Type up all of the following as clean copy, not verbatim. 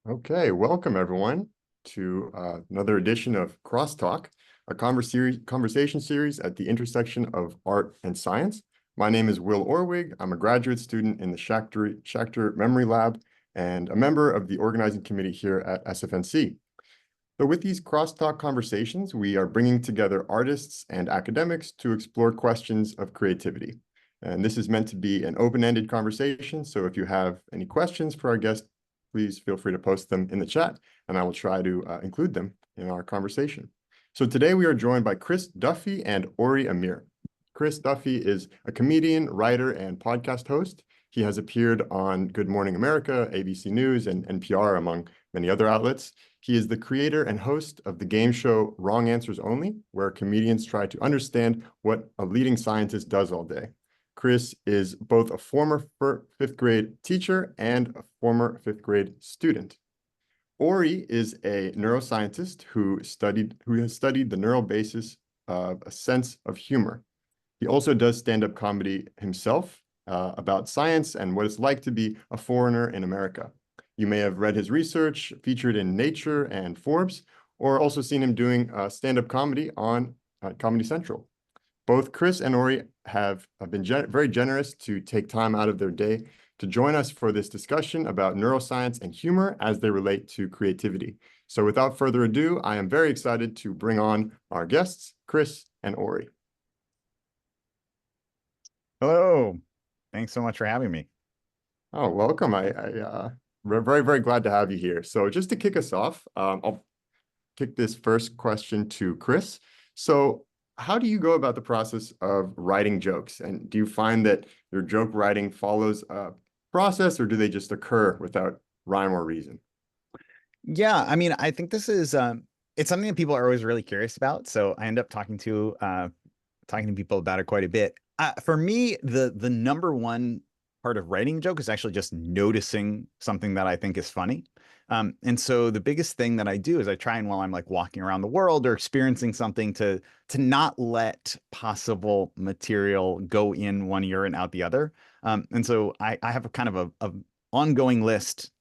Okay, welcome everyone to another edition of CrossTalk, a conversation series at the intersection of art and science. My name is Will Orwig. I'm a graduate student in the Schachter Memory Lab and a member of the organizing committee here at SFNC. So with these crosstalk conversations, we are bringing together artists and academics to explore questions of creativity. And this is meant to be an open-ended conversation. So if you have any questions for our guest, please feel free to post them in the chat, and I will try to include them in our conversation. So today we are joined by Chris Duffy and Ori Amir. Chris Duffy is a comedian, writer, and podcast host. He has appeared on Good Morning America, ABC News, and NPR, among many other outlets. He is the creator and host of the game show Wrong Answers Only, where comedians try to understand what a leading scientist does all day. Chris is both a former fifth grade teacher and a former fifth grade student. Ori is a neuroscientist who has studied the neural basis of a sense of humor. He also does stand-up comedy himself about science and what it's like to be a foreigner in America. You may have read his research featured in Nature and Forbes, or also seen him doing stand-up comedy on Comedy Central. Both Chris and Ori have been very generous to take time out of their day to join us for this discussion about neuroscience and humor as they relate to creativity. So without further ado, I am very excited to bring on our guests, Chris and Ori. Hello. Thanks so much for having me. Oh, welcome. We're very, very glad to have you here. So just to kick us off, I'll kick this first question to Chris. So how do you go about the process of writing jokes? And do you find that your joke writing follows a process, or do they just occur without rhyme or reason? Yeah, I mean, I think this is it's something that people are always really curious about. So I end up talking to people about it quite a bit. For me, the number one part of writing a joke is actually just noticing something that I think is funny. And so the biggest thing that I do is I try and while I'm like walking around the world or experiencing something to not let possible material go in one ear and out the other. And so I have a kind of a ongoing list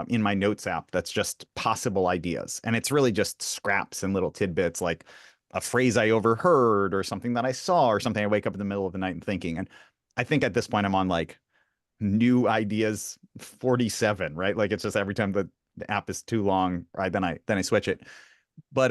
in my notes app that's just possible ideas. And it's really just scraps and little tidbits like a phrase I overheard or something that I saw or something I wake up in the middle of the night and thinking. And I think at this point I'm on like new ideas 47, right? Like it's just every time the app is too long, right? Then I switch it. But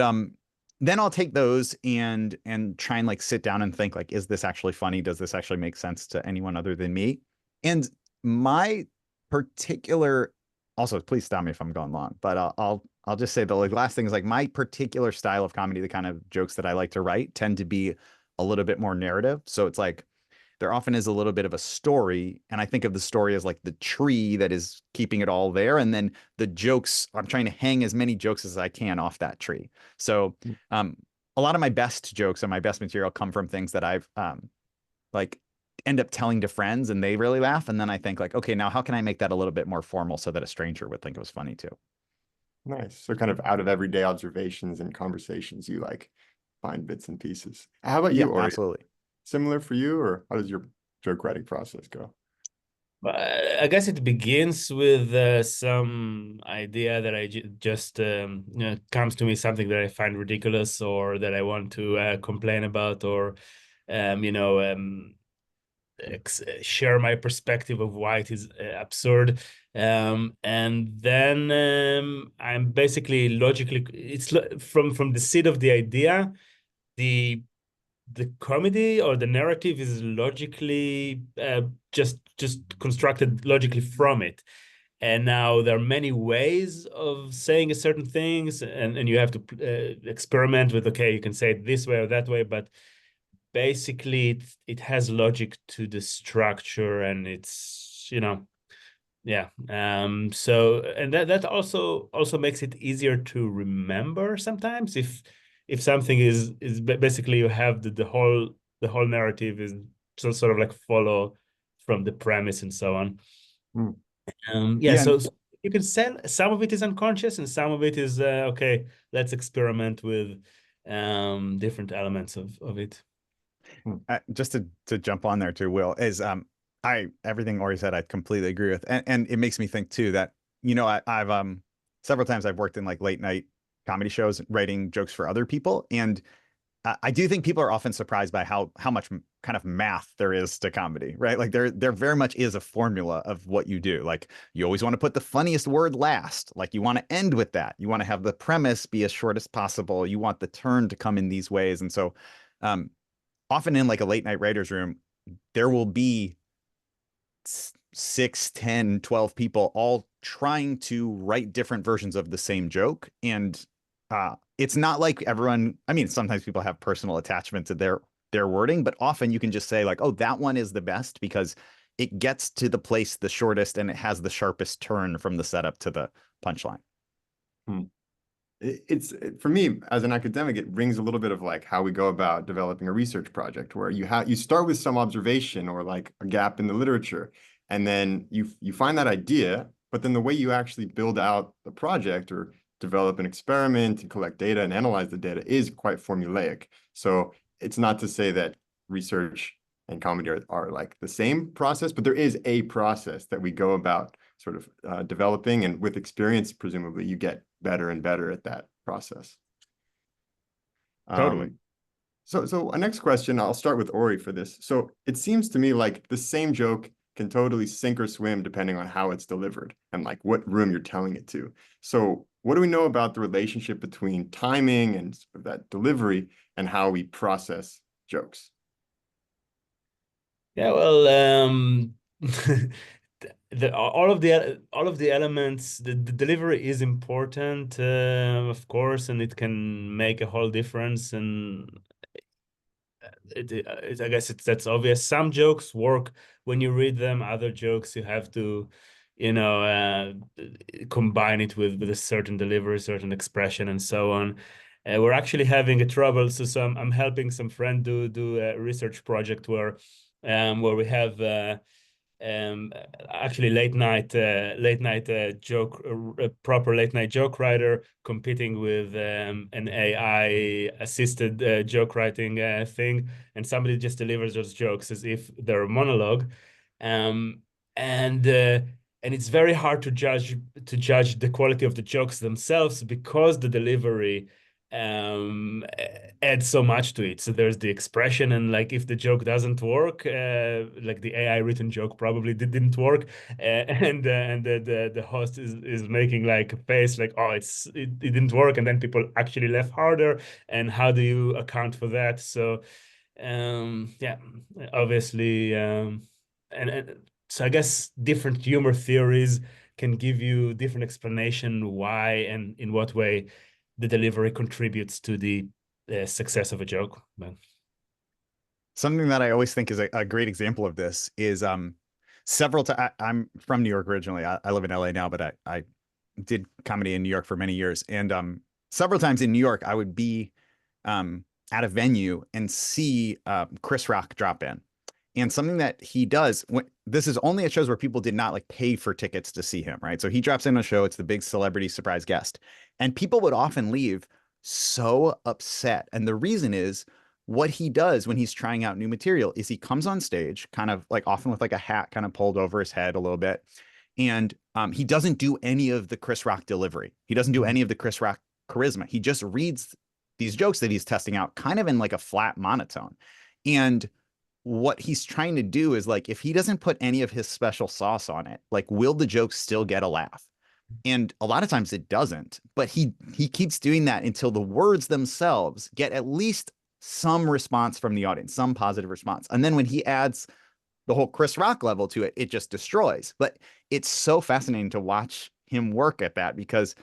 then I'll take those and try and like sit down and think like, is this actually funny? Does this actually make sense to anyone other than me? And my particular also please stop me if I'm going long, but I'll just say the like last thing is like my particular style of comedy, the kind of jokes that I like to write tend to be a little bit more narrative. So it's like there often is a little bit of a story, and I think of the story as like the tree that is keeping it all there, and then the jokes, I'm trying to hang as many jokes as I can off that tree. So um a lot of my best jokes and my best material come from things that I've like end up telling to friends and they really laugh, and then I think like, okay, now how can I make that a little bit more formal so that a stranger would think it was funny too. Nice. So kind of out of everyday observations and conversations, you like find bits and pieces. How about Yeah, you, Ori? absolutely. Similar for you, or how does your joke writing process go? But I guess it begins with some idea that I just comes to me, something that I find ridiculous or that I want to complain about or um, you know um, share my perspective of why it is absurd. And then I'm basically logically from the seed of the idea, the the comedy or the narrative is logically just constructed logically from it. And now there are many ways of saying a certain things, and you have to experiment with, okay, you can say it this way or that way, but basically it has logic to the structure, and it's, yeah. So, and that also makes it easier to remember sometimes if something is basically you have the whole narrative is just sort of like follow from the premise and so on. Hmm. Yeah, Yeah, and so you can sell some of it is unconscious and some of it is okay, let's experiment with different elements of it. Hmm. just to jump on there too, Will, is I everything Ori said I completely agree with, and it makes me think too that I've several times I've worked in like late night comedy shows, writing jokes for other people, and I do think people are often surprised by how much kind of math there is to comedy, right? Like there very much is a formula of what you do. Like you always want to put the funniest word last. Like you want to end with that. You want to have the premise be as short as possible. You want the turn to come in these ways. And so um, often in like a late night writer's room, there will be 6, 10, 12 people all trying to write different versions of the same joke. And it's not like everyone, I mean, sometimes people have personal attachment to their wording, but often you can just say like, oh, that one is the best because it gets to the place the shortest and it has the sharpest turn from the setup to the punchline. It's for me as an academic, it rings a little bit of like how we go about developing a research project, where you start with some observation or like a gap in the literature, and then you find that idea, but then the way you actually build out the project or develop an experiment and collect data and analyze the data is quite formulaic. So it's not to say that research and comedy are like the same process, but there is a process that we go about sort of developing, and with experience, presumably you get better and better at that process. Totally. So a next question, I'll start with Ori for this. So it seems to me like the same joke can totally sink or swim depending on how it's delivered and like what room you're telling it to. So what do we know about the relationship between timing and that delivery and how we process jokes? Yeah, well, all of the elements, the delivery is important, of course, and it can make a whole difference. And I guess that's obvious. Some jokes work when you read them. Other jokes you have to, combine it with a certain delivery, certain expression, and so on. We're actually having a trouble. So I'm helping some friend do a research project where we have um actually late night joke proper late night joke writer competing with an AI assisted joke writing thing, and somebody just delivers those jokes as if they're a monologue, um and uh, and it's very hard to judge the quality of the jokes themselves because the delivery adds so much to it. So there's the expression, and like if the joke doesn't work, like the AI written joke probably didn't work, and the host is making like a face like, oh, it didn't work, and then people actually laugh harder. And how do you account for that? So yeah, obviously, and so I guess different humor theories can give you different explanation why and in what way the delivery contributes to the success of a joke. But Something that I always think is a great example of this is several times. I'm from New York originally. I live in LA now, but I did comedy in New York for many years. And several times in New York, I would be at a venue and see Chris Rock drop in. And something that he does, this is only at shows where people did not like pay for tickets to see him, right? So he drops in a show, it's the big celebrity surprise guest. And people would often leave so upset. And the reason is what he does when he's trying out new material is he comes on stage, kind of like often with like a hat kind of pulled over his head a little bit. And he doesn't do any of the Chris Rock delivery. He doesn't do any of the Chris Rock charisma. He just reads these jokes that he's testing out kind of in like a flat monotone. And what he's trying to do is like, if he doesn't put any of his special sauce on it, like, will the joke still get a laugh? And a lot of times it doesn't, but he keeps doing that until the words themselves get at least some response from the audience, some positive response. And then when he adds the whole Chris Rock level to it, it just destroys. But it's so fascinating to watch him work at that because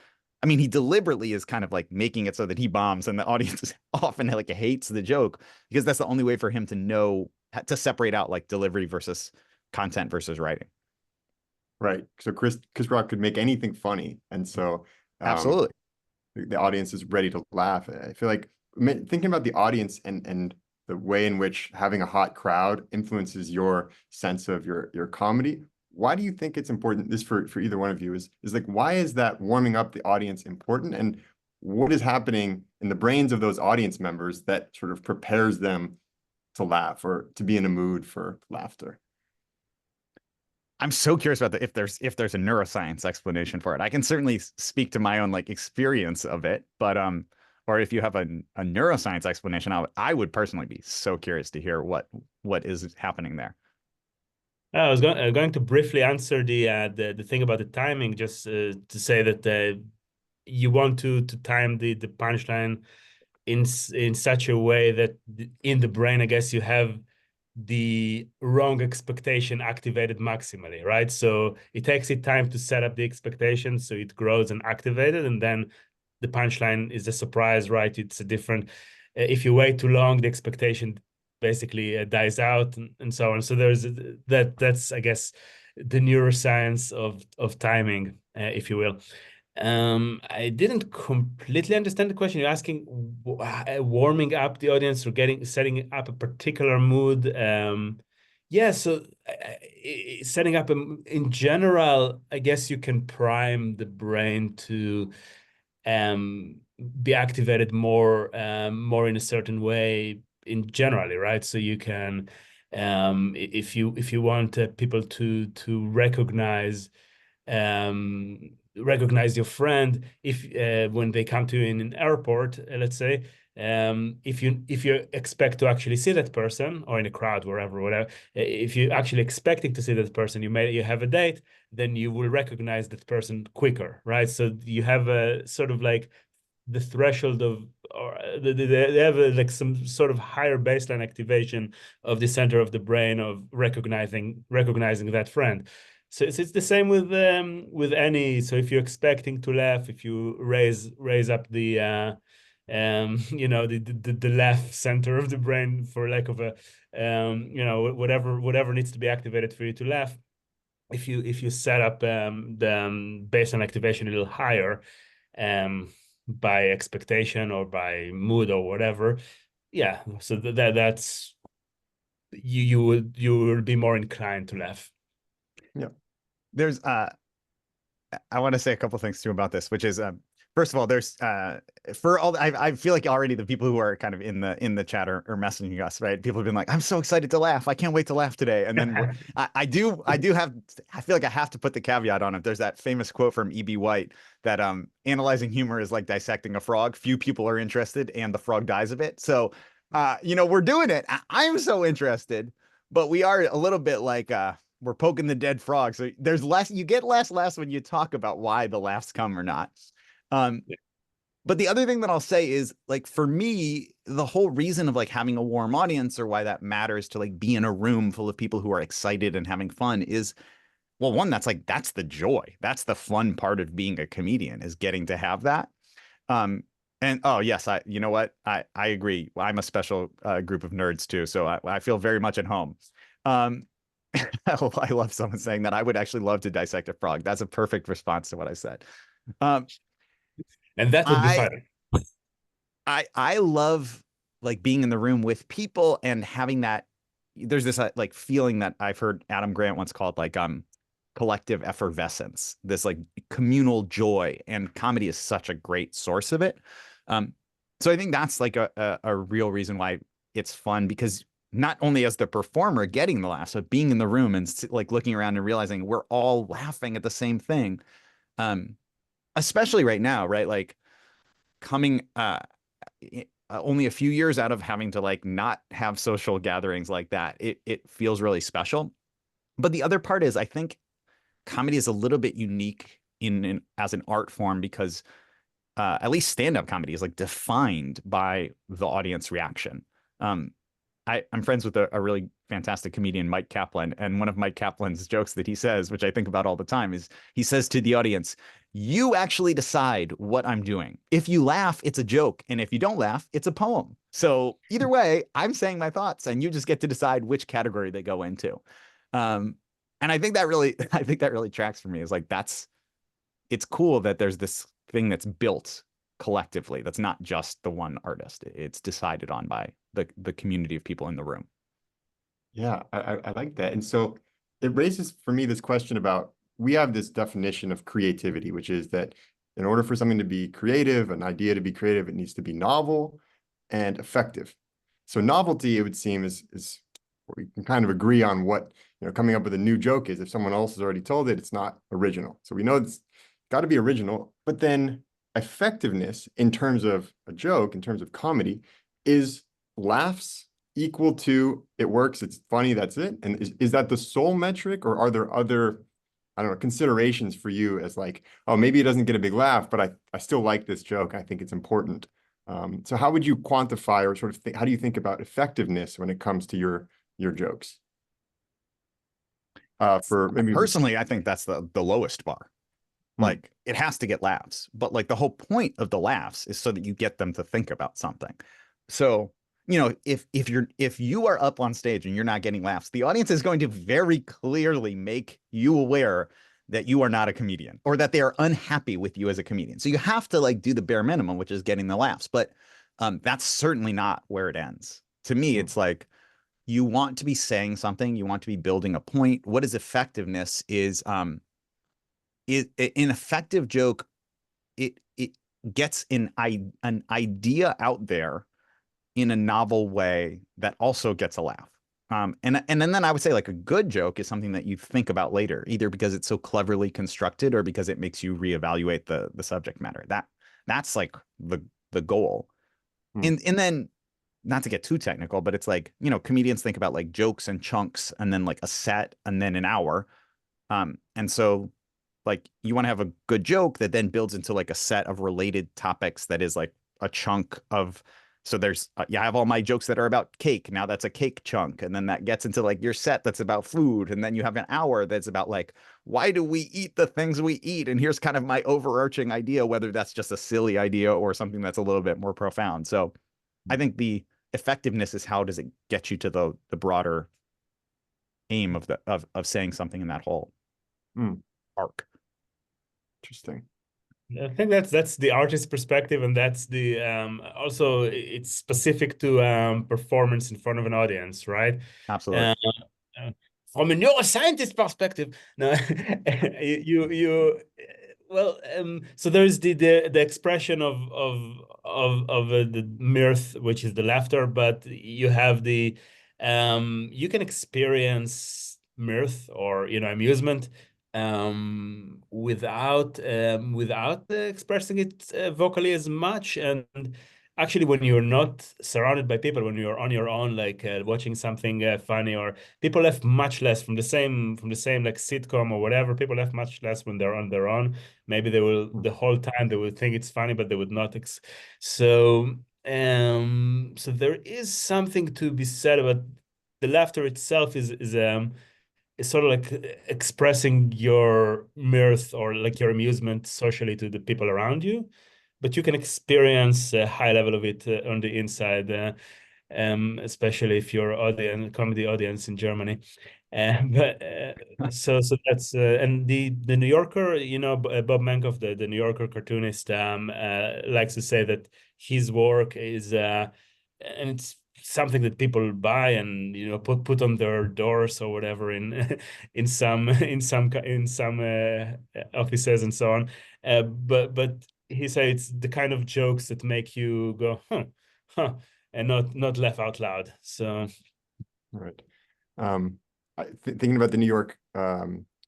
I mean, he deliberately is kind of like making it so that he bombs and the audience often like hates the joke because that's the only way for him to know to separate out like delivery versus content versus writing. Right. So Chris Rock could make anything funny. And so Absolutely. the audience is ready to laugh. I feel like thinking about the audience and the way in which having a hot crowd influences your sense of your comedy. Why do you think it's important? This for either one of you is like, why is that warming up the audience important? And what is happening in the brains of those audience members that sort of prepares them to laugh or to be in a mood for laughter? I'm so curious about if there's a neuroscience explanation for it. I can certainly speak to my own like experience of it, but or if you have a neuroscience explanation, I would personally be so curious to hear what is happening there. I was going to briefly answer the thing about the timing, just to say that you want to time the punchline in such a way that in the brain, I guess, you have the wrong expectation activated maximally, right? So it takes it time to set up the expectation, so it grows and activated, and then the punchline is a surprise, right? It's a different. If you wait too long, the expectation basically dies out, and so on. So there's that's I guess the neuroscience of timing, if you will. I didn't completely understand the question. You're asking warming up the audience or setting up a particular mood. Yeah, so setting up in general, I guess you can prime the brain to be activated more in a certain way in generally, right? So you can if you want people to recognize your friend if when they come to you in an airport, let's say, if you expect to actually see that person, or in a crowd, wherever, whatever, if you're actually expecting to see that person, you have a date, then you will recognize that person quicker, right? So you have a sort of like the threshold of, or they have like some sort of higher baseline activation of the center of the brain of recognizing that friend. So it's the same with any. So if you're expecting to laugh, if you raise up the the left center of the brain, for lack of a whatever needs to be activated for you to laugh, if you set up the baseline activation a little higher, by expectation or by mood or whatever, yeah, so that's you will be more inclined to laugh. Yeah. There's I want to say a couple things too about this, which is first of all, there's for all I feel like already the people who are kind of in the chat are messaging us, right? People have been like, I'm so excited to laugh. I can't wait to laugh today. And then I do have, I feel like I have to put the caveat on it. There's that famous quote from E.B. White that analyzing humor is like dissecting a frog. Few people are interested and the frog dies of it. So we're doing it. I'm so interested, but we are a little bit like we're poking the dead frog. So there's less, you get less when you talk about why the laughs come or not. But the other thing that I'll say is, like, for me, the whole reason of like having a warm audience, or why that matters to like be in a room full of people who are excited and having fun, is, well, one, that's the joy. That's the fun part of being a comedian, is getting to have that. And oh yes, you know what? I agree. I'm a special group of nerds too, so I feel very much at home. Um, I love someone saying that. I would actually love to dissect a frog. That's a perfect response to what I said. Um, And that would be I fun. I love like being in the room with people and having that. There's this like feeling that I've heard Adam Grant once called like collective effervescence, this like communal joy, and comedy is such a great source of it. So I think that's like a real reason why it's fun, because not only as the performer getting the laughs, but being in the room and like looking around and realizing we're all laughing at the same thing. Especially right now, right? Like coming only a few years out of having to like not have social gatherings like that, it feels really special. But the other part is, I think comedy is a little bit unique as an art form, because at least stand-up comedy is like defined by the audience reaction. I'm friends with a really fantastic comedian, Mike Kaplan, and one of Mike Kaplan's jokes that he says, which I think about all the time, is he says to the audience, "You actually decide what I'm doing. If you laugh, it's a joke, and if you don't laugh, it's a poem. So either way, I'm saying my thoughts, and you just get to decide which category they go into." And I think that really, I think that really tracks for me. Is like it's cool that there's this thing that's built collectively. That's not just the one artist. It's decided on by the community of people in the room. Yeah, I like that. And so it raises for me this question about, we have this definition of creativity, which is that in order for something to be creative, an idea to be creative, it needs to be novel and effective. So novelty, it would seem, is we can kind of agree on what coming up with a new joke is. If someone else has already told it, it's not original. So we know it's got to be original, but then effectiveness in terms of a joke, in terms of comedy, is laughs equal to it works, it's funny, that's it? And is that the sole metric, or are there other, I don't know, considerations for you as like, oh, maybe it doesn't get a big laugh, but I still like this joke. I think it's important. So how would you quantify, or sort of how do you think about effectiveness when it comes to your jokes? For maybe Personally, I think that's the lowest bar. Hmm. Like it has to get laughs, but like the whole point of the laughs is so that you get them to think about something. So, if you are up on stage and you're not getting laughs, the audience is going to very clearly make you aware that you are not a comedian, or that they are unhappy with you as a comedian. So you have to like do the bare minimum, which is getting the laughs. But that's certainly not where it ends. To me, Hmm. it's like you want to be saying something, you want to be building a point. What is effectiveness is an effective joke, it gets an idea out there in a novel way that also gets a laugh. And then I would say like a good joke is something that you think about later, either because it's so cleverly constructed or because it makes you reevaluate the subject matter. That's like the goal. Hmm. And then, not to get too technical, but it's like, comedians think about like jokes and chunks and then like a set and then an hour. And so like you want to have a good joke that then builds into like a set of related topics that is like a chunk of. So there's I have all my jokes that are about cake. Now that's a cake chunk. And then that gets into like your set that's about food. And then you have an hour that's about like, why do we eat the things we eat? And here's kind of my overarching idea, whether that's just a silly idea or something that's a little bit more profound. So I think the effectiveness is how does it get you to the broader aim of of saying something in that whole Hmm. arc. Interesting. I think that's the artist perspective, and that's the also it's specific to performance in front of an audience, right? Absolutely. Uh, from a neuroscientist perspective, no, you well, so there's the expression of the mirth, which is the laughter, but you have the you can experience mirth or amusement without expressing it vocally as much. And actually, when you're not surrounded by people, when you're on your own, like watching something funny, or people laugh much less from the same like sitcom or whatever, people laugh much less when they're on their own. Maybe they will Hmm. the whole time they will think it's funny, but they would not so so there is something to be said about the laughter itself. Is It's sort of like expressing your mirth or like your amusement socially to the people around you, but you can experience a high level of it on the inside, especially if you're comedy audience in Germany. But so that's and the New Yorker, Bob Mankoff, the New Yorker cartoonist, likes to say that his work is and it's something that people buy and put on their doors or whatever in in some offices and so on. But he said it's the kind of jokes that make you go huh, and not laugh out loud. So Right. Thinking about the New York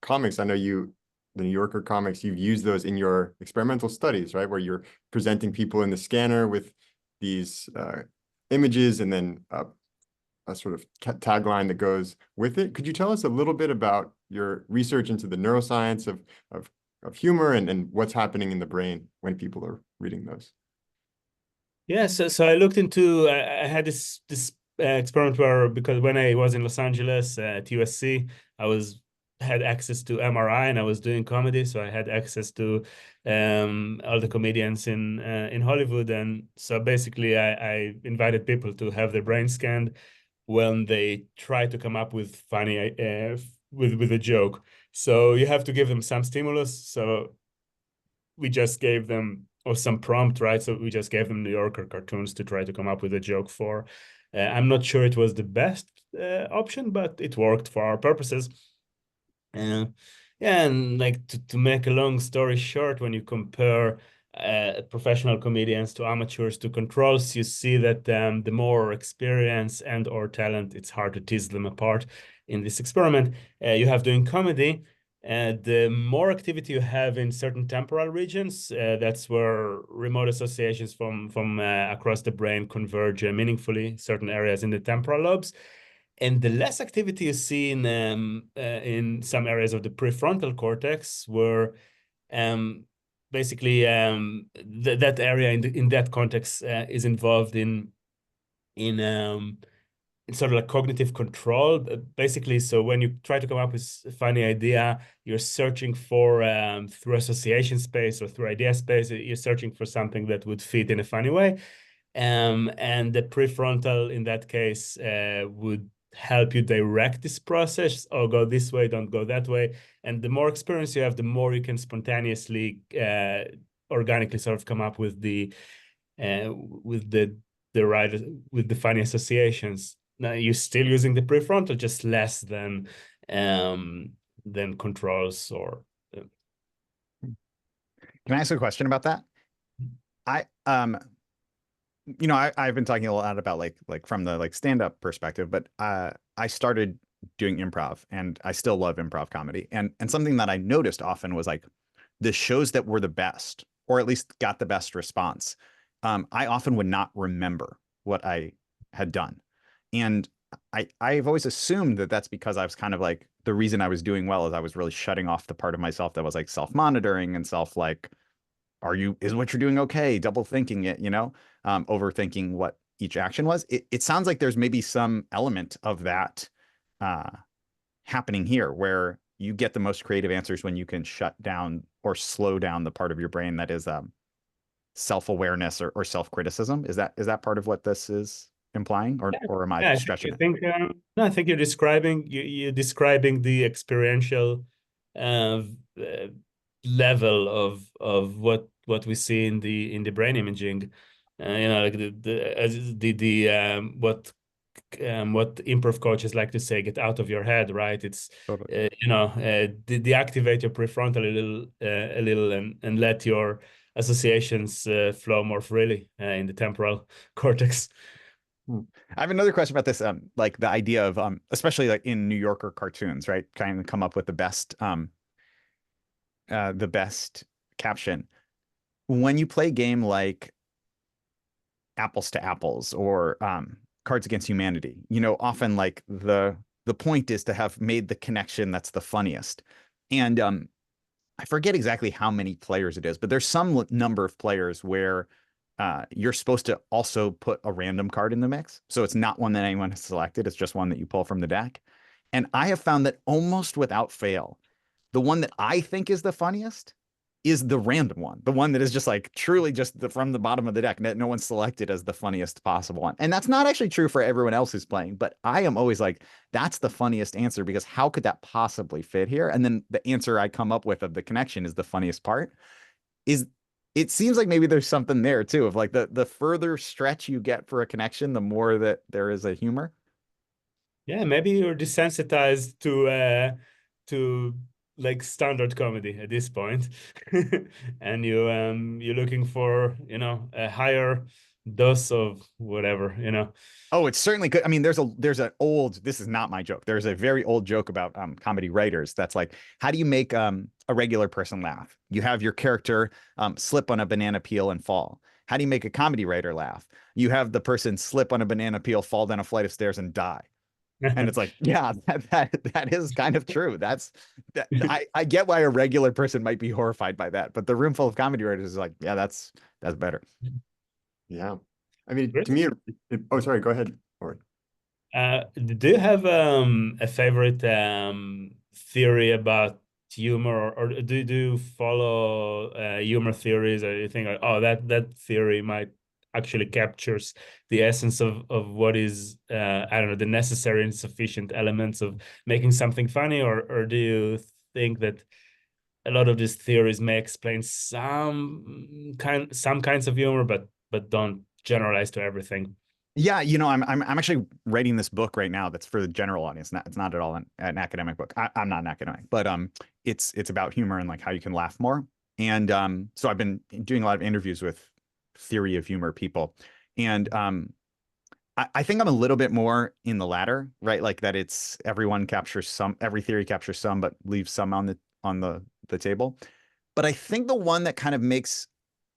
comics, I know the New Yorker comics, you've used those in your experimental studies, right? Where you're presenting people in the scanner with these images and then a sort of tagline that goes with it. Could you tell us a little bit about your research into the neuroscience of humor and what's happening in the brain when people are reading those? yeah, so I looked into. I had this experiment where, because when I was in Los Angeles at USC, I was had access to MRI and I was doing comedy, so I had access to all the comedians in Hollywood. And so basically, I invited people to have their brain scanned when they try to come up with funny with a joke. So you have to give them some stimulus. So we just gave them, or some prompt, right? So we just gave them New Yorker cartoons to try to come up with a joke for. I'm not sure it was the best option, but it worked for our purposes. Uh, yeah, and like to make a long story short, when you compare professional comedians to amateurs to controls, you see that the more experience and or talent, it's hard to tease them apart. in this experiment. You have doing comedy. The more activity you have in certain temporal regions, that's where remote associations from across the brain converge meaningfully, certain areas in the temporal lobes. And the less activity you see in some areas of the prefrontal cortex, where basically that area in that context is involved in sort of like cognitive control, basically. So when you try to come up with a funny idea, you're searching for through association space or through idea space, you're searching for something that would fit in a funny way. And the prefrontal in that case would help you direct this process, or go this way, don't go that way. And the more experience you have, the more you can spontaneously, organically sort of come up with the right, with the funny associations. Now you're still using the prefrontal, just less than controls or. Can I ask a question about that? I I've been talking a lot about like from the like stand-up perspective, but I started doing improv, and I still love improv comedy. And something that I noticed often was like the shows that were the best, or at least got the best response, I often would not remember what I had done. And I've always assumed that that's because I was kind of like, the reason I was doing well is I was really shutting off the part of myself that was like self-monitoring and self like, is what you're doing okay? Double thinking it, overthinking what each action was. It sounds like there's maybe some element of that happening here, where you get the most creative answers when you can shut down or slow down the part of your brain that is self-awareness or self-criticism. Is that part of what this is implying, or am I stretching it? No, I think you're describing the experiential uh, level of what we see in the brain imaging. Like what improv coaches like to say, get out of your head, right? It's Totally. deactivate your prefrontal a little and let your associations flow more freely in the temporal cortex. I have another question about this, like the idea of especially like in New Yorker cartoons, right? Trying to come up with the best caption. When you play a game like Apples to Apples or Cards Against Humanity, often like the point is to have made the connection that's the funniest. And I forget exactly how many players it is, but there's some number of players where you're supposed to also put a random card in the mix. So it's not one that anyone has selected. It's just one that you pull from the deck. And I have found that almost without fail, the one that I think is the funniest is the random one, the one that is just like truly just from the bottom of the deck that no one selected as the funniest possible one. And that's not actually true for everyone else who's playing, but I am always like, that's the funniest answer, because how could that possibly fit here? And then the answer I come up with of the connection is the funniest part. It seems like maybe there's something there too, of like the further stretch you get for a connection, the more that there is a humor. Yeah, maybe you're desensitized to like standard comedy at this point, and you're looking for a higher dose of whatever. Oh, it's certainly good. I mean, this is not my joke. There's a very old joke about comedy writers that's like, how do you make a regular person laugh? You have your character slip on a banana peel and fall. How do you make a comedy writer laugh? You have the person slip on a banana peel, fall down a flight of stairs, and die. And it's like, yeah, that is kind of true. I get why a regular person might be horrified by that, but the room full of comedy writers is like, yeah, that's better. Yeah. I mean, to me, oh, sorry, go ahead. Or Do you have a favorite theory about humor, or do you follow humor theories, or you think like, oh, that theory might actually captures the essence of what is I don't know, the necessary and sufficient elements of making something funny, or do you think that a lot of these theories may explain some kinds of humor, but don't generalize to everything? Yeah, I'm actually writing this book right now that's for the general audience. It's not at all an academic book. I'm not an academic, but it's about humor and like how you can laugh more. And so I've been doing a lot of interviews with theory of humor people, and I think I'm a little bit more in the latter, right? Like that it's everyone captures some, every theory captures some, but leaves some on the table. But I think the one that kind of makes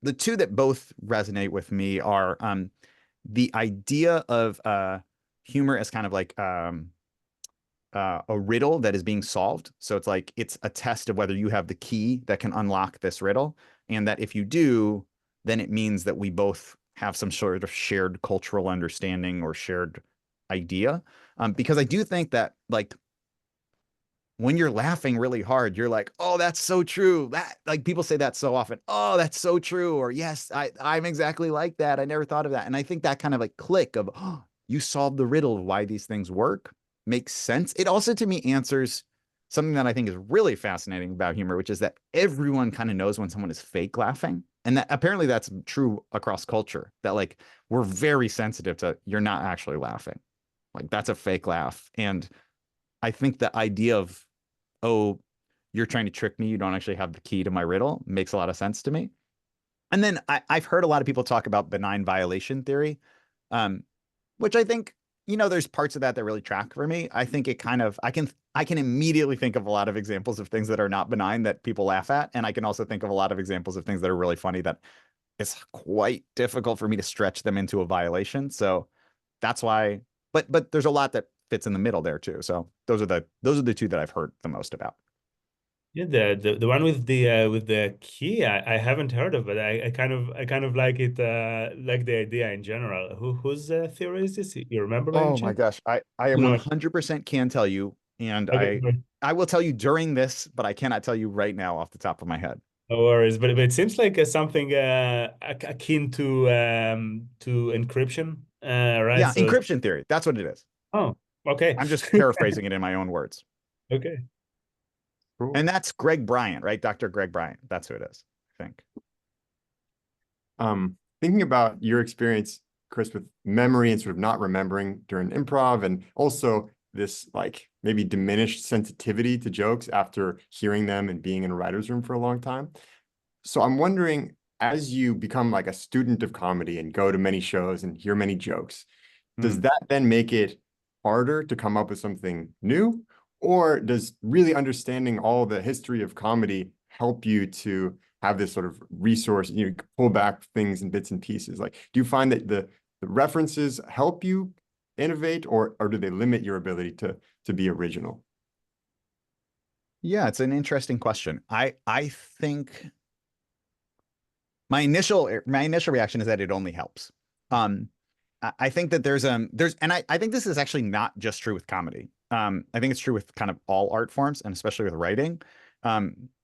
the two that both resonate with me are the idea of humor as kind of like a riddle that is being solved. So it's like it's a test of whether you have the key that can unlock this riddle, and that if you do, then it means that we both have some sort of shared cultural understanding or shared idea. Because I do think that like when you're laughing really hard, you're like, oh, that's so true. That like people say that so often. Oh, that's so true. Or yes, I'm exactly like that. I never thought of that. And I think that kind of like click of, oh, you solved the riddle of why these things work makes sense. It also to me answers something that I think is really fascinating about humor, which is that everyone kind of knows when someone is fake laughing. And that apparently that's true across culture, that like we're very sensitive to you're not actually laughing. Like that's a fake laugh. And I think the idea of, oh, you're trying to trick me, you don't actually have the key to my riddle, makes a lot of sense to me. And then I've heard a lot of people talk about benign violation theory, um, which I think, there's parts of that that really track for me. I think it kind of, I can immediately think of a lot of examples of things that are not benign that people laugh at. And I can also think of a lot of examples of things that are really funny that it's quite difficult for me to stretch them into a violation. So that's why, but there's a lot that fits in the middle there too. So those are the two that I've heard the most about. Yeah, the one with the key, I haven't heard of it. I kind of like it, like the idea in general. Whose theory is this? You remember by any Oh my chance? gosh. I No. 100% can tell you, and Okay, I will tell you during this, but I cannot tell you right now off the top of my head. no worries. But it seems like something akin to encryption, right? Yeah, So, encryption theory. That's what it is. oh, okay. I'm just paraphrasing it in my own words. Okay. Cool. And that's Greg Bryant, right? Dr. Greg Bryant. That's who it is, I think. Thinking about your experience, Chris, with memory and sort of not remembering during improv, and also this like maybe diminished sensitivity to jokes after hearing them and being in a writer's room for a long time. So I'm wondering, as you become like a student of comedy and go to many shows and hear many jokes, does Hmm. that then make it harder to come up with something new? Or does really understanding all the history of comedy help you to have this sort of resource, pull back things in bits and pieces? Like, do you find that the references help you innovate, or do they limit your ability to be original? Yeah, it's an interesting question. I think my initial reaction is that it only helps. Um, I think that and I think this is actually not just true with comedy. I think it's true with kind of all art forms and especially with writing.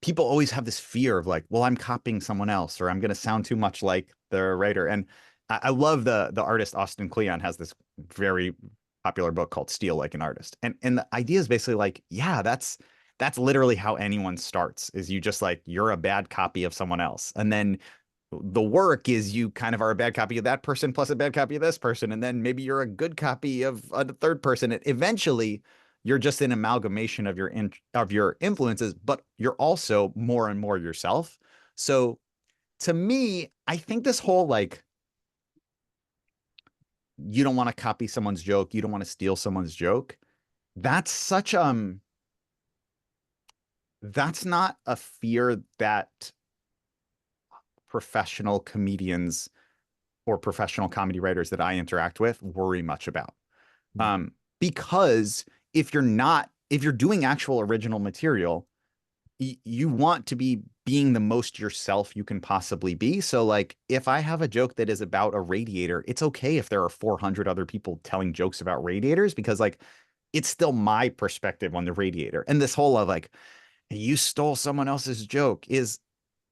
People always have this fear of like, well, I'm copying someone else or I'm going to sound too much like the writer. And I love the artist Austin Kleon has this very popular book called Steal Like an Artist. And the idea is basically like, yeah, that's literally how anyone starts is you just like you're a bad copy of someone else. And then the work is you kind of are a bad copy of that person plus a bad copy of this person, and then maybe you're a good copy of a third person. Eventually, you're just an amalgamation of your influences, but you're also more and more yourself. So to me, I think this whole like you don't want to copy someone's joke, you don't want to steal someone's joke. That's such that's not a fear that professional comedians or professional comedy writers that I interact with worry much about. Because if you're doing actual original material, you want to be being the most yourself you can possibly be. So, like, if I have a joke that is about a radiator, it's okay if there are 400 other people telling jokes about radiators because, like, it's still my perspective on the radiator. And this whole of like, you stole someone else's joke is,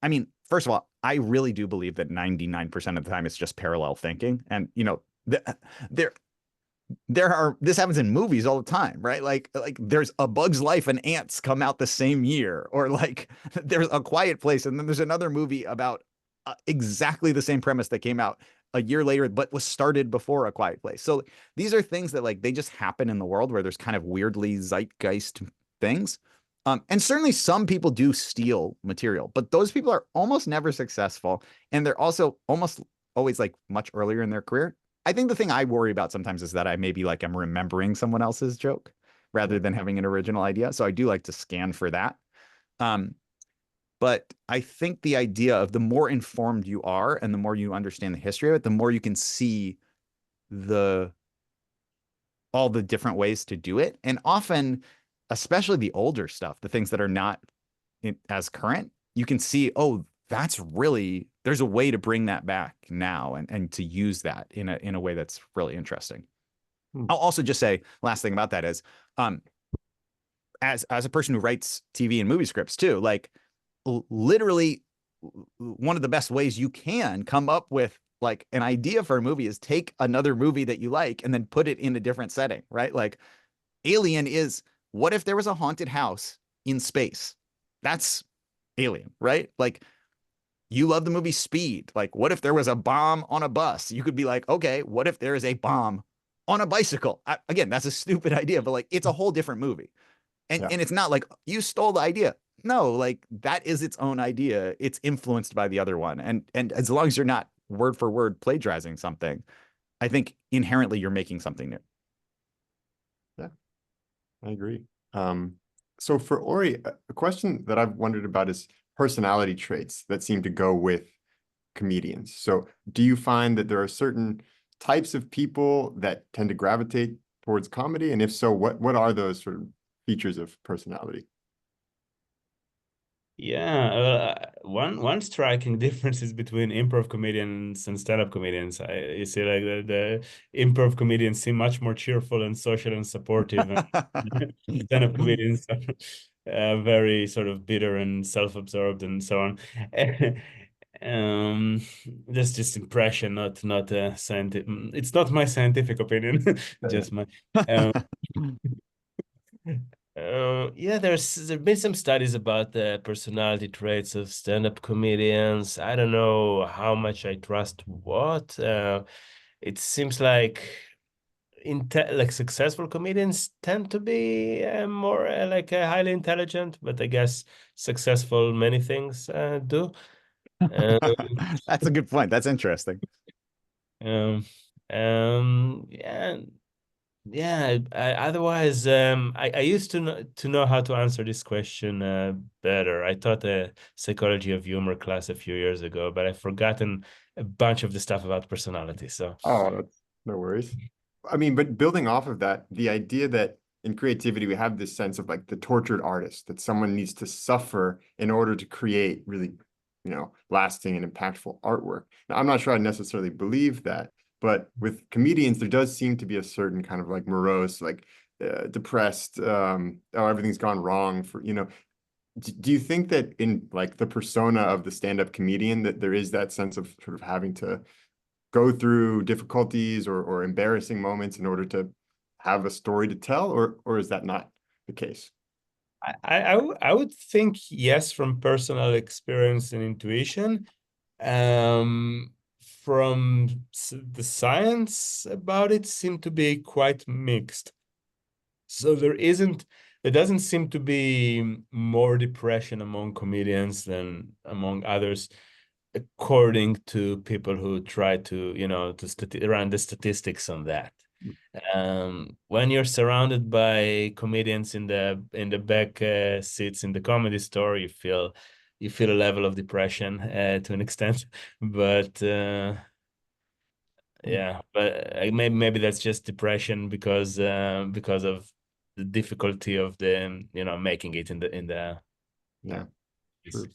I mean, first of all, I really do believe that 99% of the time it's just parallel thinking. And, there this happens in movies all the time, right? Like there's A Bug's Life and Ants come out the same year, or like there's A Quiet Place, and then there's another movie about exactly the same premise that came out a year later, but was started before A Quiet Place. So these are things that like they just happen in the world where there's kind of weirdly zeitgeist things. And certainly some people do steal material, but those people are almost never successful, and they're also almost always like much earlier in their career. I think the thing I worry about sometimes is that I maybe like I'm remembering someone else's joke rather than having an original idea. So I do like to scan for that. Um, but I think the idea of the more informed you are and the more you understand the history of it, the more you can see the all the different ways to do it. And often, especially the older stuff, the things that are not as current, you can see, oh, that's really there's a way to bring that back now and to use that in a way that's really interesting. Hmm. I'll also just say last thing about that is um as a person who writes TV and movie scripts too, like literally one of the best ways you can come up with like an idea for a movie is take another movie that you like and then put it in a different setting, right? Like Alien is what if there was a haunted house in space? That's Alien, right? Like you love the movie Speed. Like what if there was a bomb on a bus? You could be like, okay, what if there is a bomb on a bicycle? Again, that's a stupid idea, but like it's a whole different movie. And Yeah. and it's not like you stole the idea. No, like that is its own idea. It's influenced by the other one. And as long as you're not word for word plagiarizing something, I think inherently you're making something new. Yeah, I agree. So for Ori, a question that I've wondered about is personality traits that seem to go with comedians. So do you find that there are certain types of people that tend to gravitate towards comedy? And if so, what are those sort of features of personality? Yeah, one striking difference is between improv comedians and stand-up comedians. You see, like the improv comedians seem much more cheerful and social and supportive, and stand-up comedians are very sort of bitter and self-absorbed and so on. Um, that's just impression, not a scientific. It's not my scientific opinion, just my. Um, yeah, there've been some studies about the personality traits of stand-up comedians. I don't know how much I trust what. It seems like like successful comedians tend to be more like highly intelligent, but I guess successful many things do. Uh, That's a good point. That's interesting. um, yeah. Yeah, otherwise, I used to know how to answer this question better. I taught a psychology of humor class a few years ago, but I've forgotten a bunch of the stuff about personality. So, Oh, that's no worries. I mean, but building off of that, the idea that in creativity we have this sense of like the tortured artist, that someone needs to suffer in order to create really, lasting and impactful artwork. Now, I'm not sure I necessarily believe that, but with comedians, there does seem to be a certain kind of like morose, like depressed, oh, everything's gone wrong for, do you think that in like the persona of the stand-up comedian that there is that sense of sort of having to go through difficulties or embarrassing moments in order to have a story to tell, or is that not the case? I would think yes, from personal experience and intuition. Um, from the science about it seem to be quite mixed. So there doesn't seem to be more depression among comedians than among others, according to people who try to, run the statistics on that. When you're surrounded by comedians in the back seats in the comedy store, you feel a level of depression to an extent, but yeah, but maybe that's just depression because of the difficulty of the making it in the Yeah, true.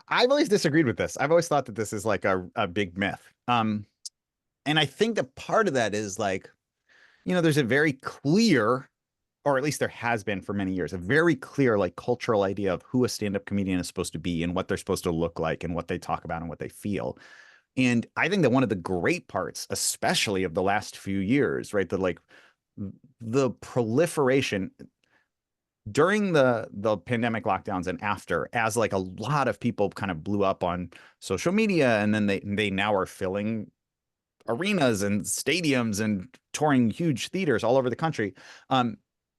I've always disagreed with this. I've always thought that this is like a big myth. And I think that part of that is like, there's a very clear, or at least there has been for many years, a very clear like cultural idea of who a stand-up comedian is supposed to be and what they're supposed to look like and what they talk about and what they feel. And I think that one of the great parts, especially of the last few years, right, the proliferation during the pandemic lockdowns and after, as like a lot of people kind of blew up on social media, and then they now are filling arenas and stadiums and touring huge theaters all over the country. Um,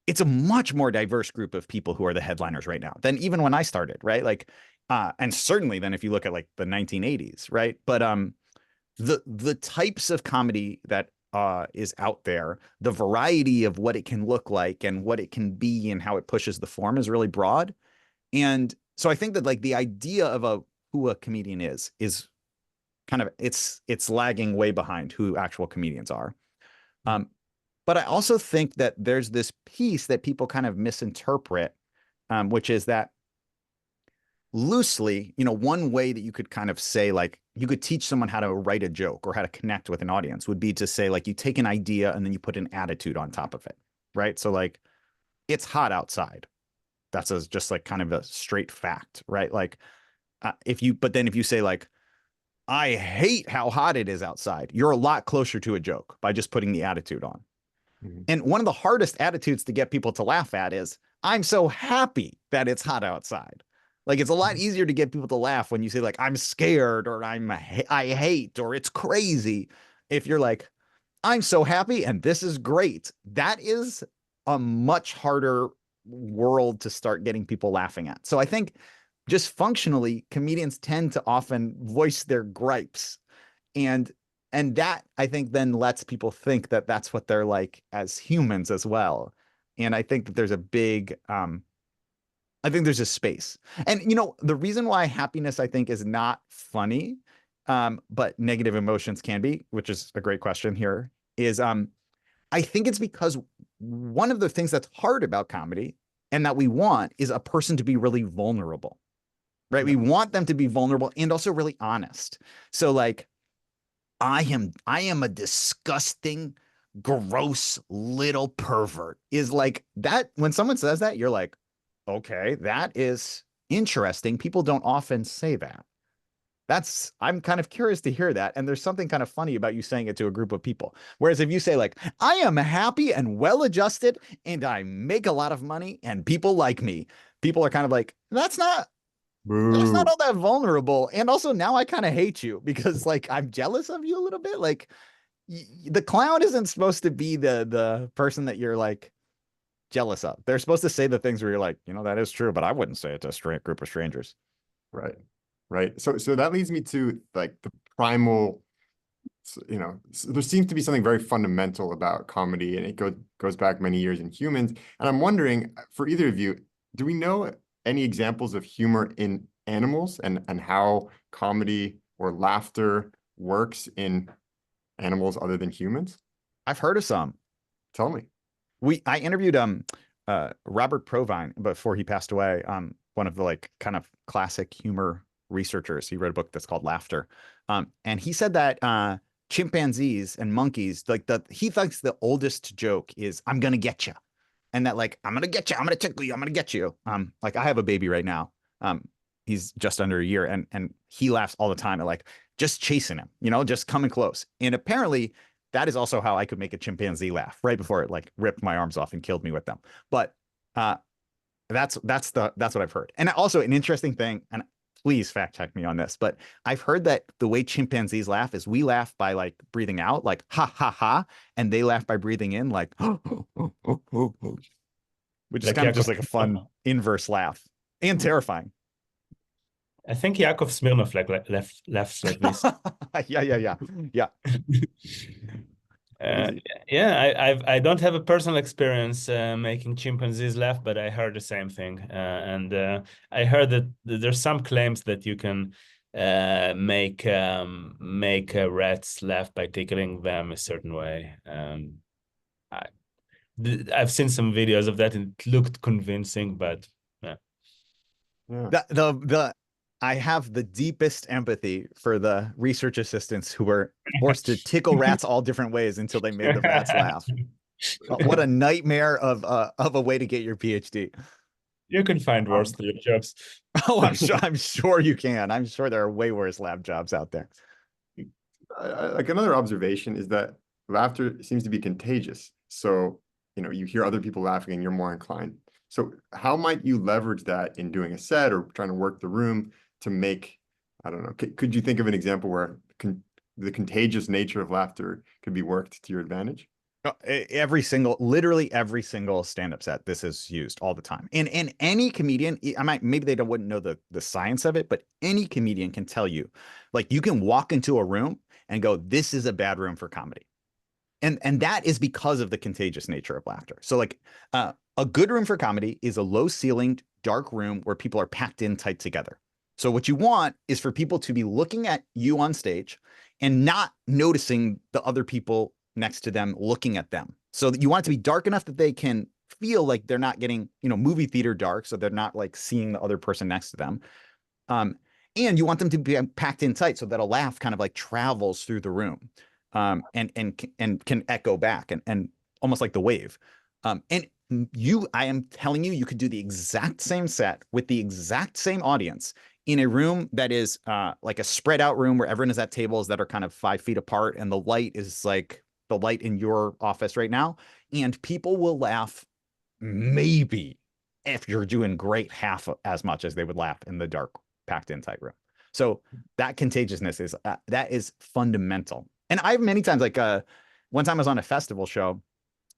it's a much more diverse group of people who are the headliners right now than even when I started, right? Like, and certainly then if you look at like the 1980s, right? But the types of comedy that is out there, the variety of what it can look like and what it can be and how it pushes the form is really broad. And so I think that like the idea of who a comedian is kind of it's lagging way behind who actual comedians are. Um, but I also think that there's this piece that people kind of misinterpret, which is that loosely, one way that you could kind of say, like, you could teach someone how to write a joke or how to connect with an audience would be to say, like, you take an idea and then you put an attitude on top of it, right? So, like, it's hot outside. That's just like kind of a straight fact, right? Like, but then if you say, like, I hate how hot it is outside, you're a lot closer to a joke by just putting the attitude on. Mhm. And one of the hardest attitudes to get people to laugh at is, I'm so happy that it's hot outside. Like, it's a lot easier to get people to laugh when you say, like, I'm scared or I hate or it's crazy. If you're like, I'm so happy and this is great, that is a much harder world to start getting people laughing at. So I think just functionally, comedians tend to often voice their gripes, and that I think then lets people think that that's what they're like as humans as well. And I think that there's a big I think there's a space. And the reason why happiness I think is not funny, but negative emotions can be, which is a great question here, is I think it's because one of the things that's hard about comedy and that we want is a person to be really vulnerable, right? Yeah. We want them to be vulnerable and also really honest. So like, I am a disgusting, gross little pervert is like that. When someone says that, you're like, okay, that is interesting. People don't often say that. I'm kind of curious to hear that. And there's something kind of funny about you saying it to a group of people. Whereas if you say, like, I am happy and well adjusted and I make a lot of money and people like me, people are kind of like, that's not Boo. all that vulnerable. And also now I kind of hate you because like I'm jealous of you a little bit. Like the clown isn't supposed to be the person that you're like jealous of. They're supposed to say the things where you're like, that is true, but I wouldn't say it to a group of strangers. Right. Right. So that leads me to like the primal, there seems to be something very fundamental about comedy, and it goes back many years in humans. And I'm wondering, for either of you, do we know any examples of humor in animals and how comedy or laughter works in animals other than humans? I've heard of some. Tell me. I interviewed Robert Provine before he passed away, one of the like kind of classic humor researchers. He wrote a book that's called Laughter. And he said that chimpanzees and monkeys, like he thinks the oldest joke is I'm gonna get you. And that like I'm gonna get you, I'm gonna tickle you, I'm gonna get you. Like I have a baby right now. He's just under a year and he laughs all the time at like just chasing him, just coming close. And apparently that is also how I could make a chimpanzee laugh right before it like ripped my arms off and killed me with them. But that's what I've heard. And also an interesting thing, and please fact check me on this, but I've heard that the way chimpanzees laugh is we laugh by like breathing out, like ha ha ha, and they laugh by breathing in, like which is Like kind of just Yakov. like a fun inverse laugh and terrifying. I think Yakov Smirnov laughs like this. Yeah. Yeah, I don't have a personal experience making chimpanzees laugh, but I heard the same thing, and I heard that there's some claims that you can make rats laugh by tickling them a certain way. I, I've seen some videos of that and it looked convincing, but yeah. Yeah. The I have the deepest empathy for the research assistants who were forced to tickle rats all different ways until they made the rats laugh. What a nightmare of a way to get your PhD. You can find worse jobs. Oh, I'm sure you can. I'm sure there are way worse lab jobs out there. Like another observation is that laughter seems to be contagious. So, you hear other people laughing and you're more inclined. So how might you leverage that in doing a set or trying to work the room to make, I don't know, could you think of an example where the contagious nature of laughter could be worked to your advantage? Literally every single stand-up set, this is used all the time. And any comedian, maybe they don't wouldn't know the science of it, but any comedian can tell you, like you can walk into a room and go, this is a bad room for comedy. And that is because of the contagious nature of laughter. So like a good room for comedy is a low ceilinged, dark room where people are packed in tight together. So what you want is for people to be looking at you on stage and not noticing the other people next to them looking at them. So that you want it to be dark enough that they can feel like they're not getting, movie theater dark, so they're not like seeing the other person next to them. Um, and you want them to be packed in tight so that a laugh kind of like travels through the room, and can echo back and almost like the wave. And I am telling you, you could do the exact same set with the exact same audience in a room that is like a spread out room where everyone is at tables that are kind of 5 feet apart, and the light is like the light in your office right now, and people will laugh maybe, if you're doing great, half as much as they would laugh in the dark, packed in tight room. So that contagiousness is fundamental. And I've many times, like one time I was on a festival show,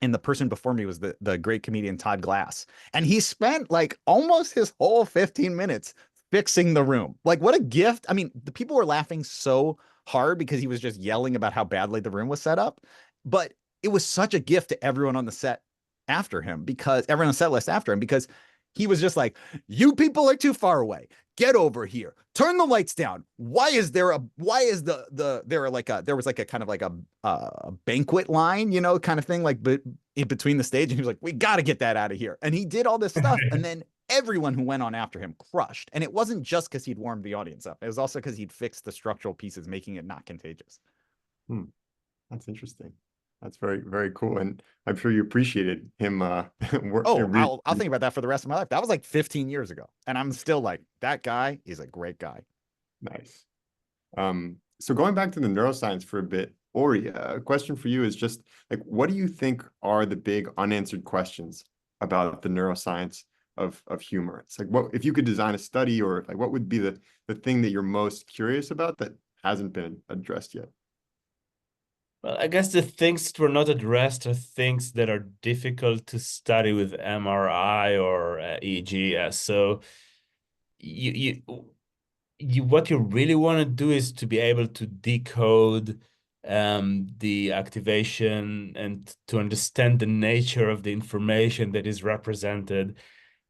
and the person before me was the great comedian Todd Glass, and he spent like almost his whole 15 minutes fixing the room. Like, what a gift. I mean, the people were laughing so hard because he was just yelling about how badly the room was set up, but it was such a gift to everyone on the set after him, because everyone on the set list after him, because he was just like, you people are too far away. Get over here. Turn the lights down. Why is there was like a kind of like a banquet line, kind of thing, like in between the stage. And he was like, we got to get that out of here. And he did all this stuff. And then everyone who went on after him crushed. And it wasn't just because he'd warmed the audience up. It was also because he'd fixed the structural pieces, making it not contagious. That's interesting. That's very, very cool. And I'm sure you appreciated him. I'll think about that for the rest of my life. That was like 15 years ago. And I'm still like, that guy is a great guy. Nice. So going back to the neuroscience for a bit, Ori, a question for you is just like, what do you think are the big unanswered questions about the neuroscience of humor? It's like, what if you could design a study, or like what would be the thing that you're most curious about that hasn't been addressed yet? Well, I guess the things that were not addressed are things that are difficult to study with MRI or EEG. So what you really want to do is to be able to decode the activation and to understand the nature of the information that is represented.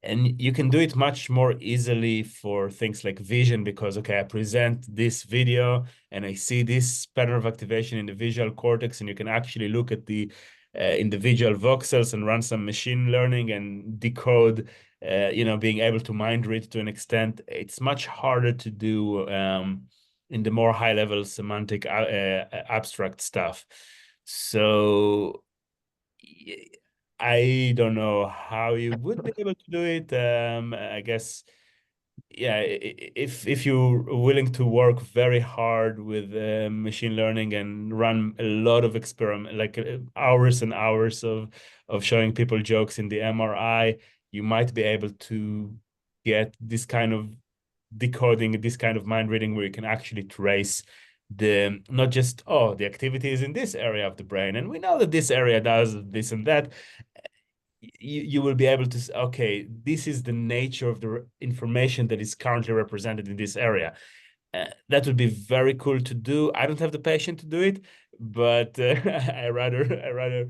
And you can do it much more easily for things like vision, because, okay, I present this video and I see this pattern of activation in the visual cortex, and you can actually look at the individual voxels and run some machine learning and decode, being able to mind read to an extent. It's much harder to do in the more high-level semantic abstract stuff. So I don't know how you would be able to do it. I guess, yeah, if you're willing to work very hard with machine learning and run a lot of experiment, like hours and hours of showing people jokes in the MRI, you might be able to get this kind of decoding, this kind of mind reading, where you can actually trace the not just, oh, the activity is in this area of the brain, and we know that this area does this and that. You will be able to say, okay, this is the nature of the information that is currently represented in this area. That would be very cool to do. I don't have the patience to do it, but I rather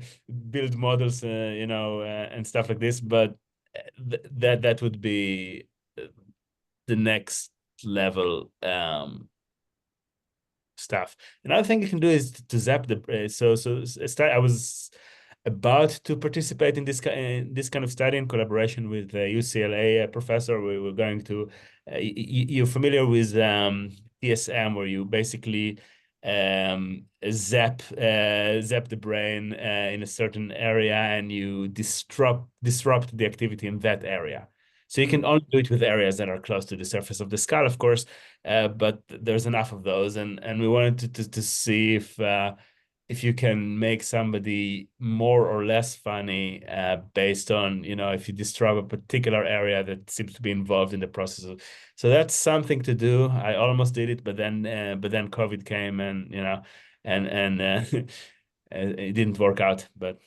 build models, and stuff like this. But that would be the next level stuff. Another thing you can do is to zap the I was about to participate in this kind of study in collaboration with UCLA professor. We were going to you're familiar with TSM, where you basically zap the brain in a certain area, and you disrupt the activity in that area. So you can only do it with areas that are close to the surface of the skull, of course, but there's enough of those, and we wanted to see if you can make somebody more or less funny based on, if you disturb a particular area that seems to be involved in the process. So that's something to do. I almost did it, but then COVID came, and it didn't work out. But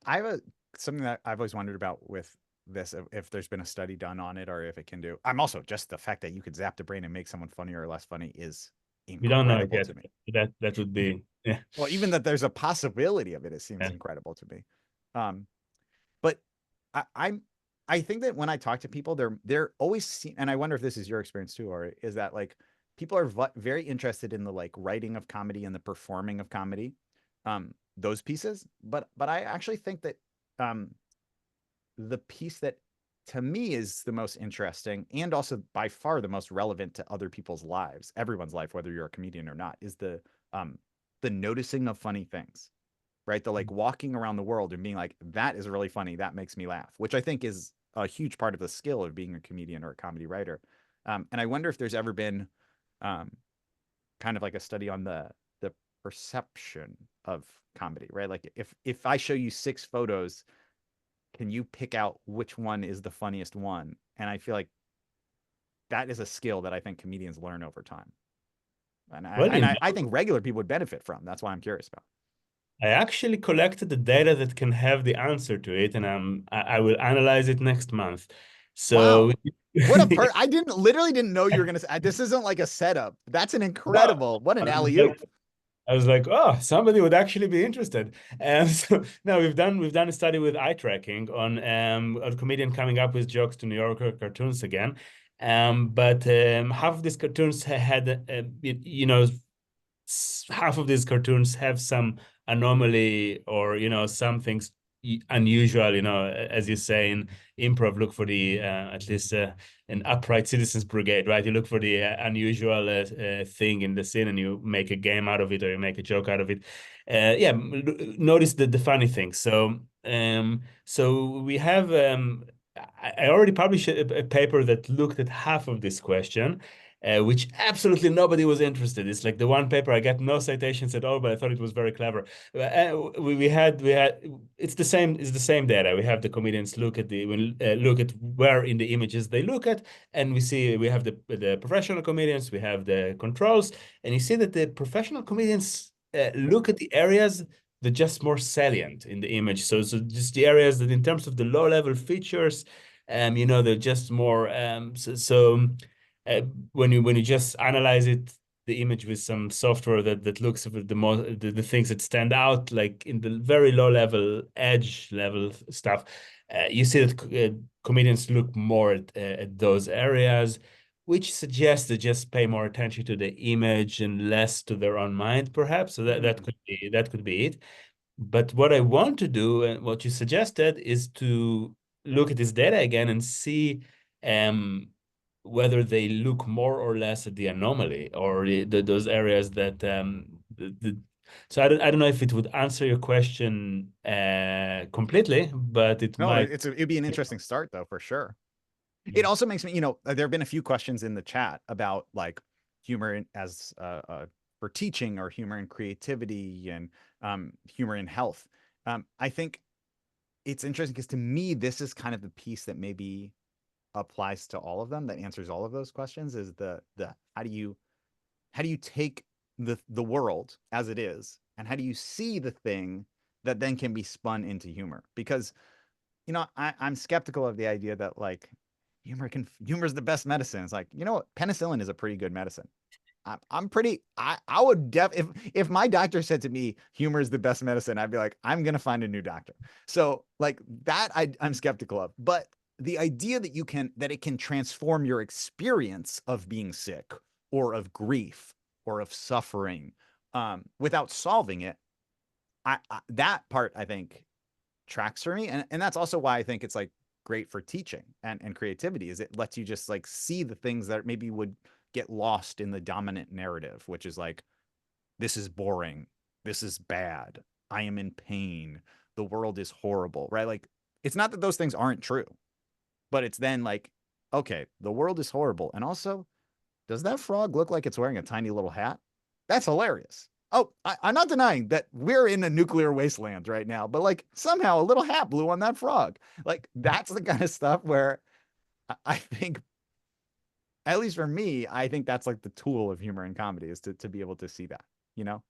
I have something that I've always wondered about with this, if there's been a study done on it or if it can do. I'm also just the fact that you could zap the brain and make someone funnier or less funny is we don't know it incredible yet. to me. That would be, yeah. Well, even that there's a possibility of it, it seems Yeah. incredible to me. But I'm I think that when I talk to people, they're always and I wonder if this is your experience too, or is that like people are very interested in the like writing of comedy and the performing of comedy, those pieces. But I actually think that um, the piece that to me is the most interesting and also by far the most relevant to other people's lives, everyone's life, whether you're a comedian or not, is the noticing of funny things, right? The like walking around the world and being like, that is really funny. That makes me laugh, which I think is a huge part of the skill of being a comedian or a comedy writer. And I wonder if there's ever been um, kind of like a study on the perception of comedy, right? Like if I show you 6 photos, can you pick out which one is the funniest one? And I feel like that is a skill that I think comedians learn over time. And Well, I think regular people would benefit from. That's why I'm curious about. I actually collected the data that can have the answer to it, and I will analyze it next month. So Wow. What a I literally didn't know you were gonna say this isn't like a setup. That's an no, incredible, what an I was alley-oop. like, I was like, oh, somebody would actually be interested. And so now we've done a study with eye tracking on a comedian coming up with jokes to New Yorker cartoons again. But half of these cartoons had half of these cartoons have some anomaly or some things unusual, as you say in improv, look for the at least an upright citizens brigade, right? You look for the unusual thing in the scene and you make a game out of it or you make a joke out of it. Yeah, notice the funny thing. So we have I already published a paper that looked at half of this question, which absolutely nobody was interested. It's like the one paper I got no citations at all, but I thought it was very clever. We had it's the same data. We have the comedians look at look at where in the images they look at, and we have the professional comedians, we have the controls, and you see that the professional comedians look at the areas that just more salient in the image. So just the areas that in terms of the low level features, they're just more uh, when you just analyze it, the image with some software that looks at the things that stand out, like in the very low level edge level stuff, you see that comedians look more at those areas, which suggests to just pay more attention to the image and less to their own mind, perhaps. So that could be it. But what I want to do and what you suggested is to look at this data again and see um, whether they look more or less at the anomaly or those areas that so I don't know if it would answer your question completely, but it No, might. it'd be an interesting start though, for sure. It Yeah. also makes me, there have been a few questions in the chat about like humor as for teaching or humor and creativity and humor in health. I think it's interesting because to me, this is kind of the piece that maybe applies to all of them, that answers all of those questions, is the how do you take the world as it is and how do you see the thing that then can be spun into humor? Because I'm skeptical of the idea that like humor's the best medicine. It's like, what, penicillin is a pretty good medicine. I would if my doctor said to me humor is the best medicine, I'd be like, I'm gonna find a new doctor. So like that I'm skeptical of. But the idea that it can transform your experience of being sick or of grief or of suffering, without solving it, that part I think tracks for me. And that's also why I think it's like great for teaching and creativity, is it lets you just like see the things that maybe would get lost in the dominant narrative, which is like, this is boring, this is bad, I am in pain, the world is horrible, right? Like, it's not that those things aren't true, but it's then like, okay, the world is horrible. And also, does that frog look like it's wearing a tiny little hat? That's hilarious. Oh, I'm not denying that we're in a nuclear wasteland right now, but like somehow a little hat blew on that frog. Like that's the kind of stuff where I think, at least for me, I think that's like the tool of humor and comedy, is to be able to see that, you know?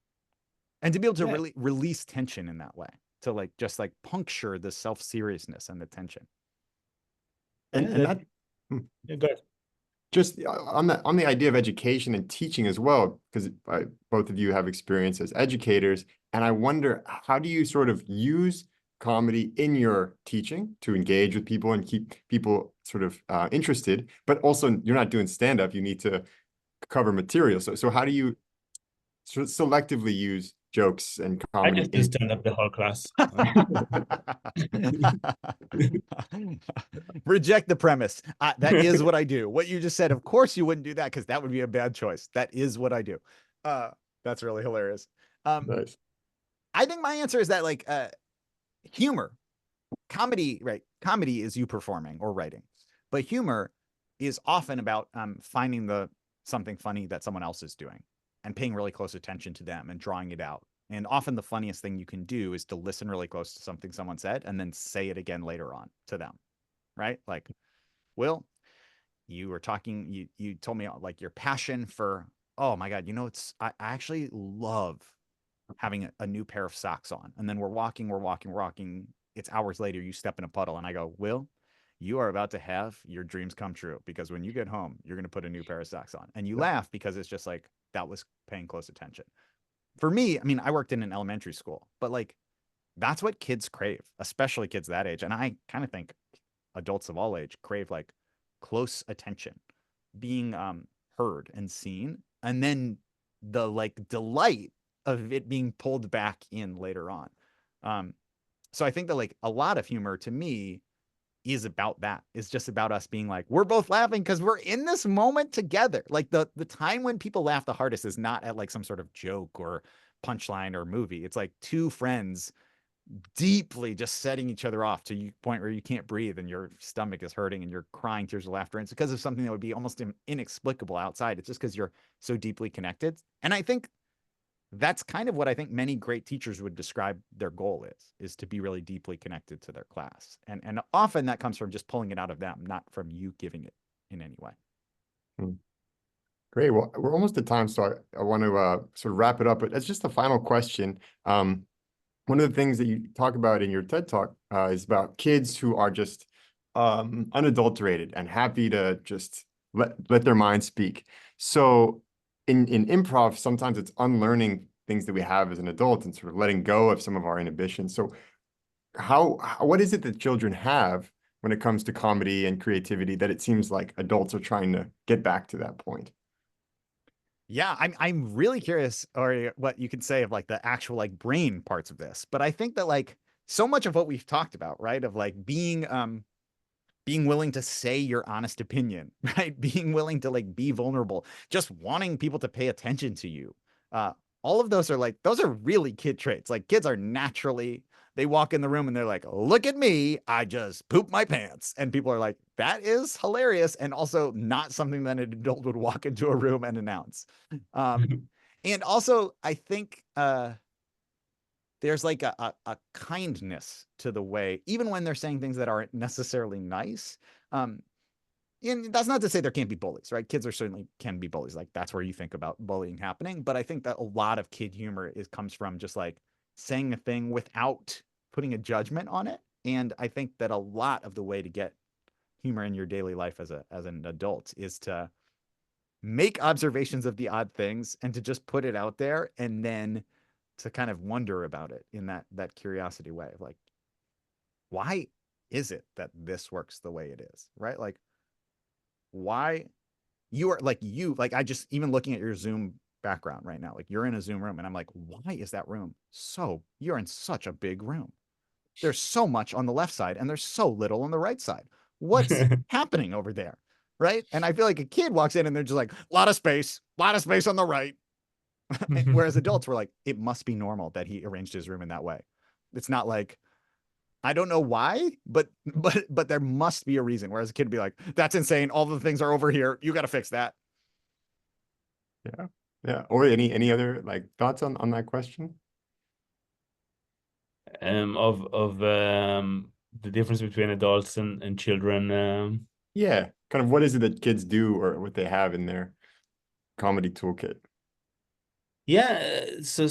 And to be able to Yeah. really release tension in that way, to like just like puncture the self-seriousness and the tension. And Yeah, and that, that hmm, yeah, go ahead. just on the idea of education and teaching as well, because both of you have experience as educators, and I wonder, how do you sort of use comedy in your teaching to engage with people and keep people sort of interested, but also you're not doing stand-up, you need to cover material. So how do you sort of selectively use jokes and I comedy just do stand up the whole class. Reject the premise. That is what I do. What you just said, of course you wouldn't do that because that would be a bad choice. That is what I do. That's really hilarious. Nice. I think my answer is that like humor, comedy, right? Comedy is you performing or writing, but humor is often about finding the something funny that someone else is doing and paying really close attention to them and drawing it out. And often the funniest thing you can do is to listen really close to something someone said and then say it again later on to them, right? Like, Will, you were talking, you told me like your passion for, oh my God, you know, I actually love having a new pair of socks on. And then we're walking. It's hours later, you step in a puddle and I go, Will, you are about to have your dreams come true because when you get home, you're going to put a new pair of socks on. And you laugh because it's just like, that was paying close attention. For me, I mean, I worked in an elementary school, but like, that's what kids crave, especially kids that age. And I kind of think adults of all age crave like close attention, being heard and seen, and then the like delight of it being pulled back in later on. Um, so I think that like a lot of humor to me is about that. It's just about us being like, we're both laughing because we're in this moment together. Like the time when people laugh the hardest is not at like some sort of joke or punchline or movie. It's like two friends deeply just setting each other off to the point where you can't breathe and your stomach is hurting and you're crying tears of laughter. And it's because of something that would be almost inexplicable outside. It's just because you're so deeply connected. And I think that's kind of what I think many great teachers would describe their goal is to be really deeply connected to their class. And often that comes from just pulling it out of them, not from you giving it in any way. Hmm. Great. Well, we're almost at time, so I want to sort of wrap it up. But as just a final question, one of the things that you talk about in your TED Talk is about kids who are just unadulterated and happy to just let their mind speak. So in improv, sometimes it's unlearning things that we have as an adult and sort of letting go of some of our inhibitions. So what is it that children have when it comes to comedy and creativity that it seems like adults are trying to get back to that point? Yeah, I'm really curious, or what you could say of like the actual like brain parts of this. But I think that like so much of what we've talked about, right, of like being willing to say your honest opinion, right, being willing to like be vulnerable, just wanting people to pay attention to you. Uh, all of those are like those are really kid traits. Like kids are naturally they walk in the room and they're like, look at me, I just pooped my pants. And people are like, that is hilarious. And also not something that an adult would walk into a room and announce. Um, and also, I think there's like a kindness to the way, even when they're saying things that aren't necessarily nice. Um, and that's not to say there can't be bullies, right? Kids are certainly can be bullies. Like that's where you think about bullying happening. But I think that a lot of kid humor comes from just like saying a thing without putting a judgment on it. And I think that a lot of the way to get humor in your daily life as an adult is to make observations of the odd things and to just put it out there and then to kind of wonder about it in that curiosity way of like, why is it that this works the way it is, right? Like why you like I just even looking at your Zoom background right now, like you're in a Zoom room and I'm like, why is that room so you're in such a big room? There's so much on the left side and there's so little on the right side. What's happening over there? Right. And I feel like a kid walks in and they're just like, a lot of space on the right. Whereas adults were like, it must be normal that he arranged his room in that way. It's not like, I don't know why, but there must be a reason. Whereas a kid would be like, that's insane. All the things are over here. You got to fix that. Yeah. Yeah. Or any other like thoughts on that question? Of the difference between adults and children. Yeah. Kind of what is it that kids do or what they have in their comedy toolkit? Yeah, so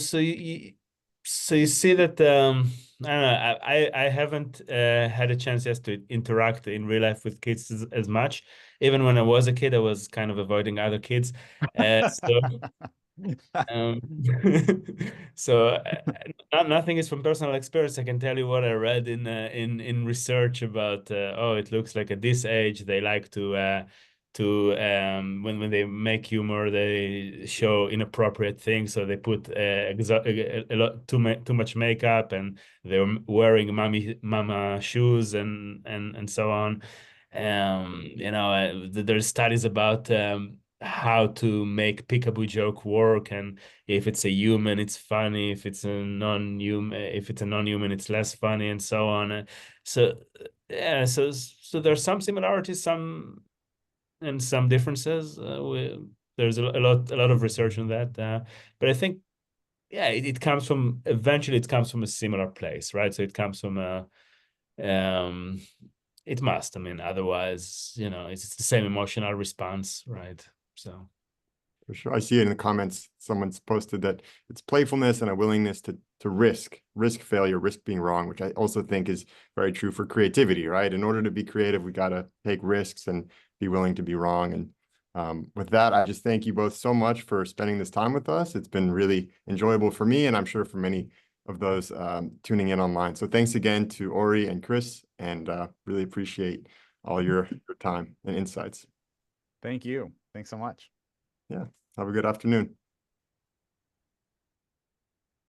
So you see that I don't know, I haven't had a chance yet to interact in real life with kids as much. Even when I was a kid, I was kind of avoiding other kids. So um, so nothing is from personal experience. I can tell you what I read in research about. Oh, it looks like at this age they like to when they make humor they show inappropriate things. So they put a lot too much makeup, and they're wearing mama shoes and so on. There's studies about how to make peekaboo joke work, and if it's a human, it's funny. If it's a non-human, it's less funny, and so on. So yeah, so there's some similarities, some differences. There's a lot of research on that, but I think yeah, it comes from eventually it comes from a similar place, right? So it comes from a um, it must. I mean, otherwise, it's the same emotional response, right? So. For sure. I see it in the comments. Someone's posted that it's playfulness and a willingness to risk failure, risk being wrong, which I also think is very true for creativity, right? In order to be creative, we got to take risks and be willing to be wrong. And with that, I just thank you both so much for spending this time with us. It's been really enjoyable for me, and I'm sure for many of those tuning in online. So thanks again to Ori and Chris, and really appreciate all your time and insights. Thank you. Thanks so much. Yeah. Have a good afternoon.